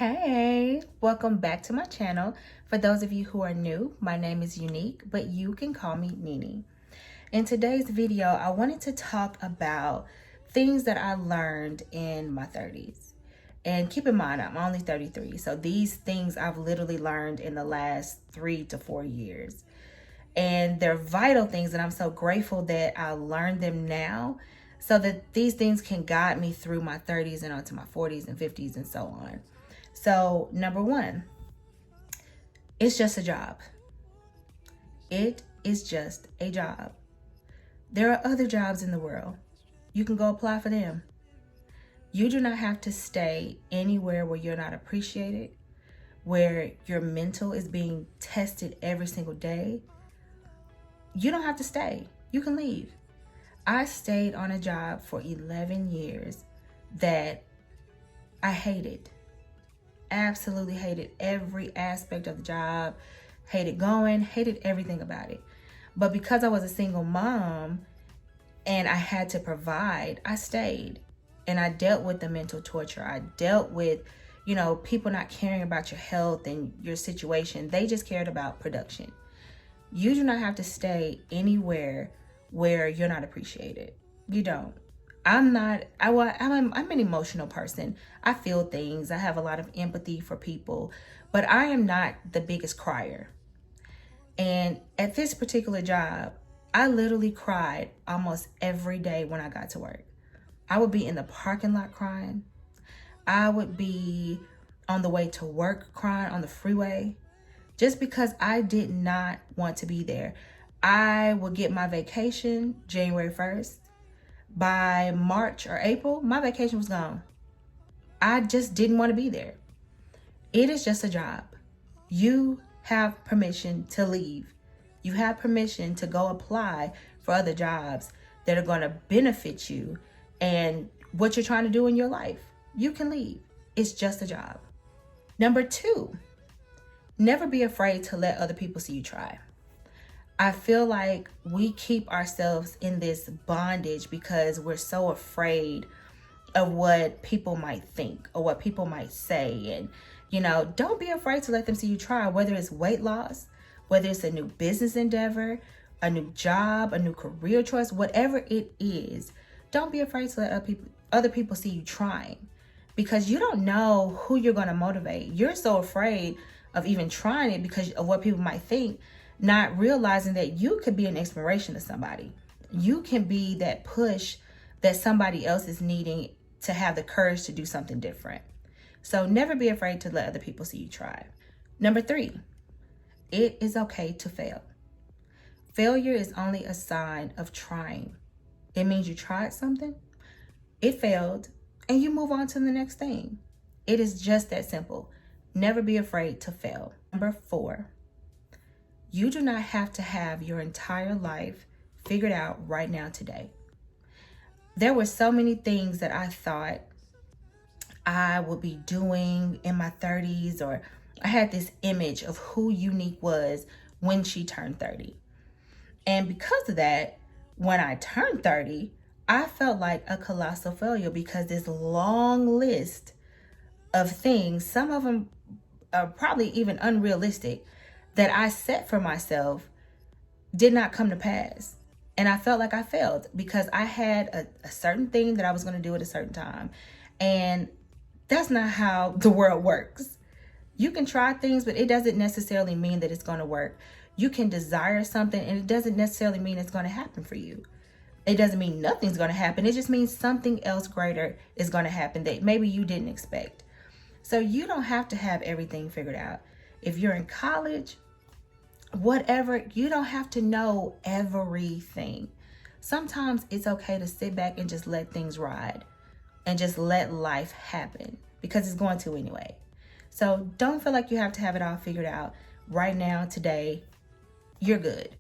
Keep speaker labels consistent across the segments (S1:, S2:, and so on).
S1: Hey, welcome back to my channel. For those of you who are new, my name is Unique, but you can call me Nene. In today's video, I wanted to talk about things that I learned in my 30s. And keep in mind, I'm only 33, so these things I've literally learned in the last 3 to 4 years. And they're vital things, and I'm so grateful that I learned them now so that these things can guide me through my 30s and onto my 40s and 50s and so on. So, number one, it's just a job. It is just a job. There are other jobs in the world. You can go apply for them. You do not have to stay anywhere where you're not appreciated, where your mental is being tested every single day. You don't have to stay. You can leave. I stayed on a job for 11 years that I hated. Absolutely hated every aspect of the job, hated going, hated everything about it. But because I was a single mom and I had to provide, I stayed. And I dealt with the mental torture. I dealt with, people not caring about your health and your situation. They just cared about production. You do not have to stay anywhere where you're not appreciated. You don't. I'm an emotional person. I feel things. I have a lot of empathy for people, but I am not the biggest crier. And at this particular job, I literally cried almost every day when I got to work. I would be in the parking lot crying. I would be on the way to work crying on the freeway just because I did not want to be there. I would get my vacation January 1st. By March or April, my vacation was gone. I just didn't want to be there. It is just a job. You have permission to leave. You have permission to go apply for other jobs that are going to benefit you and what you're trying to do in your life. You can leave. It's just a job. Number two, never be afraid to let other people see you try. I feel like we keep ourselves in this bondage because we're so afraid of what people might think or what people might say. And, don't be afraid to let them see you try, whether it's weight loss, whether it's a new business endeavor, a new job, a new career choice, whatever it is. Don't be afraid to let other people see you trying because you don't know who you're going to motivate. You're so afraid of even trying it because of what people might think, not realizing that you could be an inspiration to somebody. You can be that push that somebody else is needing to have the courage to do something different. So never be afraid to let other people see you try. Number three, it is okay to fail. Failure is only a sign of trying. It means you tried something, it failed, and you move on to the next thing. It is just that simple. Never be afraid to fail. Number four, you do not have to have your entire life figured out right now today. There were so many things that I thought I would be doing in my 30s, or I had this image of who Unique was when she turned 30. And because of that, when I turned 30, I felt like a colossal failure because this long list of things, some of them are probably even unrealistic, that I set for myself did not come to pass. And I felt like I failed because I had a certain thing that I was going to do at a certain time. And that's not how the world works. You can try things, but it doesn't necessarily mean that it's going to work. You can desire something and it doesn't necessarily mean it's going to happen for you. It doesn't mean nothing's going to happen. It just means something else greater is going to happen that maybe you didn't expect. So you don't have to have everything figured out. If you're in college, whatever, you don't have to know everything. Sometimes it's okay to sit back and just let things ride and just let life happen because it's going to anyway. So don't feel like you have to have it all figured out right now, today. You're good.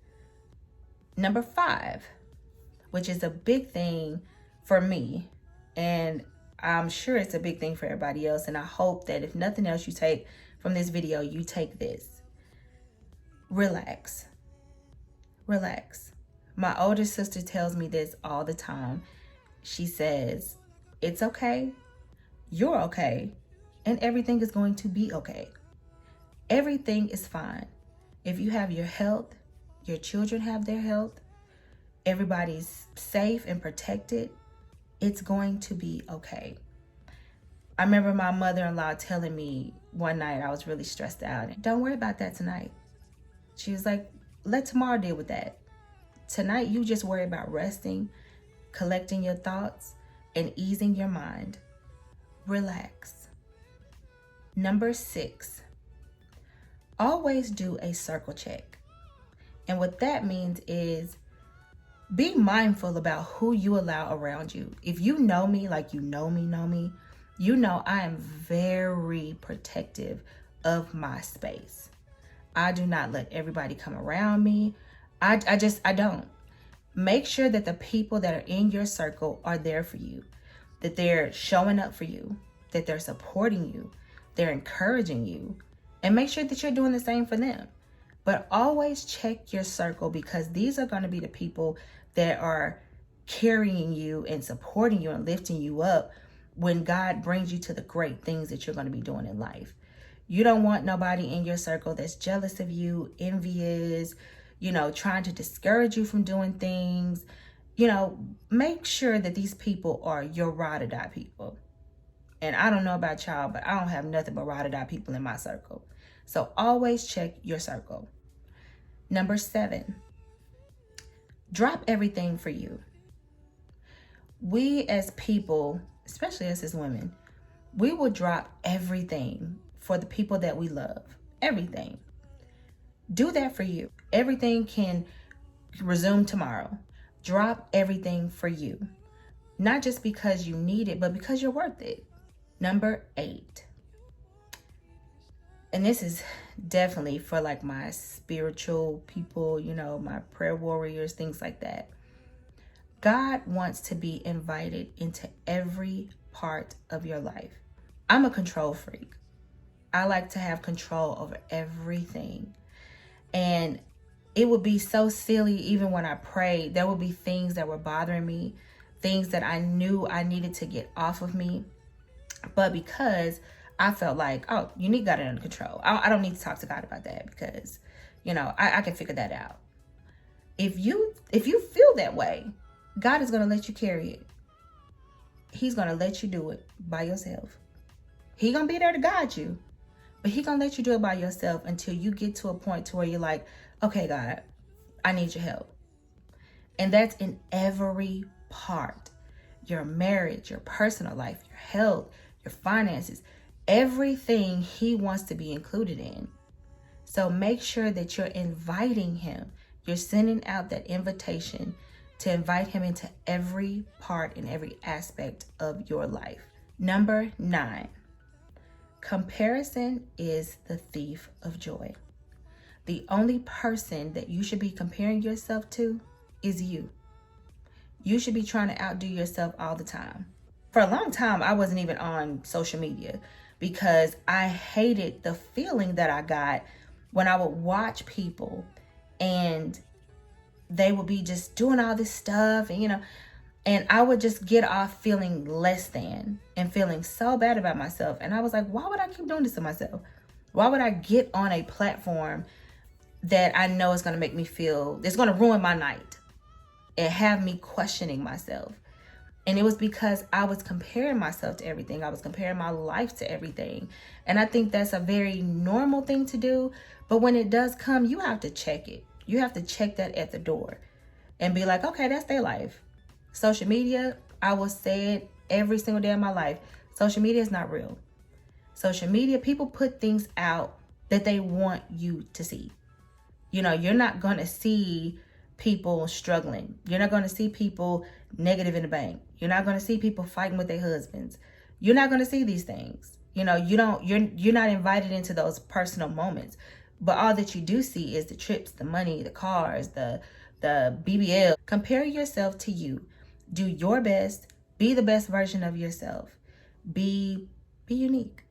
S1: Number five, which is a big thing for me, and I'm sure it's a big thing for everybody else. And I hope that if nothing else you take from this video, you take this. Relax. Relax. My older sister tells me this all the time. She says, it's okay. You're okay. and everything is going to be okay. Everything is fine. If you have your health, your children have their health, everybody's safe and protected, it's going to be okay. I remember my mother-in-law telling me one night I was really stressed out. Don't worry about that tonight. She was like, let tomorrow deal with that. Tonight, you just worry about resting, collecting your thoughts, and easing your mind. Relax. Number 6, always do a circle check. And what that means is be mindful about who you allow around you. If you know me like you know me, you know I am very protective of my space. I do not let everybody come around me. I don't. Make sure that the people that are in your circle are there for you, that they're showing up for you, that they're supporting you, they're encouraging you, and make sure that you're doing the same for them. But always check your circle, because these are going to be the people that are carrying you and supporting you and lifting you up when God brings you to the great things that you're going to be doing in life. You don't want nobody in your circle that's jealous of you, envious, trying to discourage you from doing things. Make sure that these people are your ride or die people. And I don't know about y'all, but I don't have nothing but ride or die people in my circle. So always check your circle. Number 7, drop everything for you. We as people, especially us as women, we will drop everything for the people that we love. Everything. Do that for you. Everything can resume tomorrow. Drop everything for you. Not just because you need it, but because you're worth it. Number 8. And this is definitely for like my spiritual people, my prayer warriors, things like that. God wants to be invited into every part of your life. I'm a control freak. I like to have control over everything. And it would be so silly, even when I prayed, there would be things that were bothering me, things that I knew I needed to get off of me. But because I felt like, oh, you need God under control. I don't need to talk to God about that, because, I can figure that out. If you feel that way, God is going to let you carry it. He's going to let you do it by yourself. He's going to be there to guide you, but he's going to let you do it by yourself until you get to a point to where you're like, okay, God, I need your help. And that's in every part. Your marriage, your personal life, your health, your finances, everything he wants to be included in. So make sure that you're inviting him. You're sending out that invitation to invite him into every part and every aspect of your life. Number 9, comparison is the thief of joy. The only person that you should be comparing yourself to is you. You should be trying to outdo yourself all the time. For a long time, I wasn't even on social media because I hated the feeling that I got when I would watch people and they would be just doing all this stuff and I would just get off feeling less than and feeling so bad about myself. And I was like, why would I keep doing this to myself? Why would I get on a platform that I know is going to make me feel, it's going to ruin my night and have me questioning myself? And it was because I was comparing myself to everything. I was comparing my life to everything. And I think that's a very normal thing to do. But when it does come, you have to check it. You have to check that at the door and be like, okay, that's their life. Social media, I will say it every single day of my life. Social media is not real. Social media, people put things out that they want you to see. You're not going to see people struggling. You're not going to see people negative in the bank. You're not going to see people fighting with their husbands. You're not going to see these things. You're not invited into those personal moments. But all that you do see is the trips, the money, the cars, the BBL. Compare yourself to you. Do your best. Be the best version of yourself. Be unique.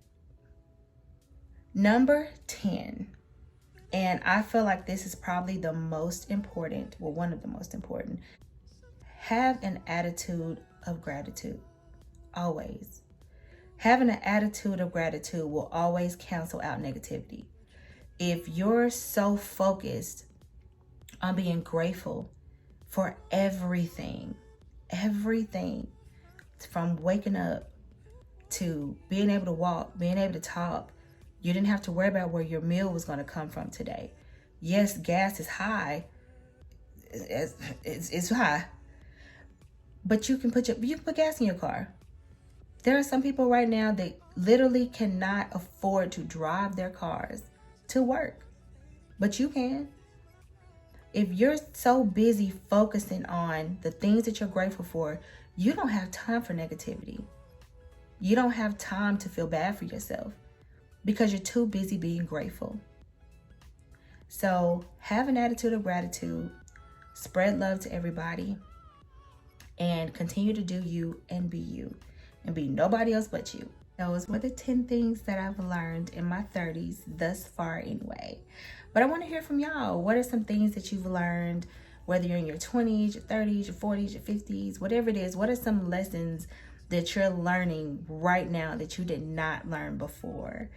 S1: Number 10. And I feel like this is probably the most important, well, one of the most important. Have an attitude of gratitude. Always. Having an attitude of gratitude will always cancel out negativity. If you're so focused on being grateful for everything from waking up to being able to walk, being able to talk, you didn't have to worry about where your meal was going to come from today. Yes, gas is high. It's high, but you can put gas in your car. There are some people right now that literally cannot afford to drive their cars to work, but you can. If you're so busy focusing on the things that you're grateful for, you don't have time for negativity. You don't have time to feel bad for yourself because you're too busy being grateful. So have an attitude of gratitude, spread love to everybody, and continue to do you and be nobody else but you. Those were the 10 things that I've learned in my 30s thus far anyway. But I want to hear from y'all. What are some things that you've learned, whether you're in your 20s, your 30s, your 40s, your 50s, whatever it is? What are some lessons that you're learning right now that you did not learn before?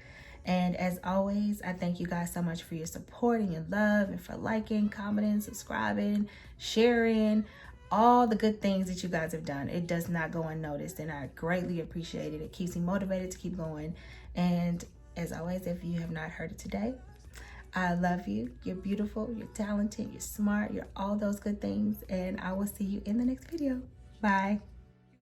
S1: And as always, I thank you guys so much for your support and your love, and for liking, commenting, subscribing, sharing, all the good things that you guys have done. It does not go unnoticed, and I greatly appreciate it. It keeps me motivated to keep going. And as always, if you have not heard it today, I love you. You're beautiful, you're talented, you're smart, you're all those good things. And I will see you in the next video. Bye.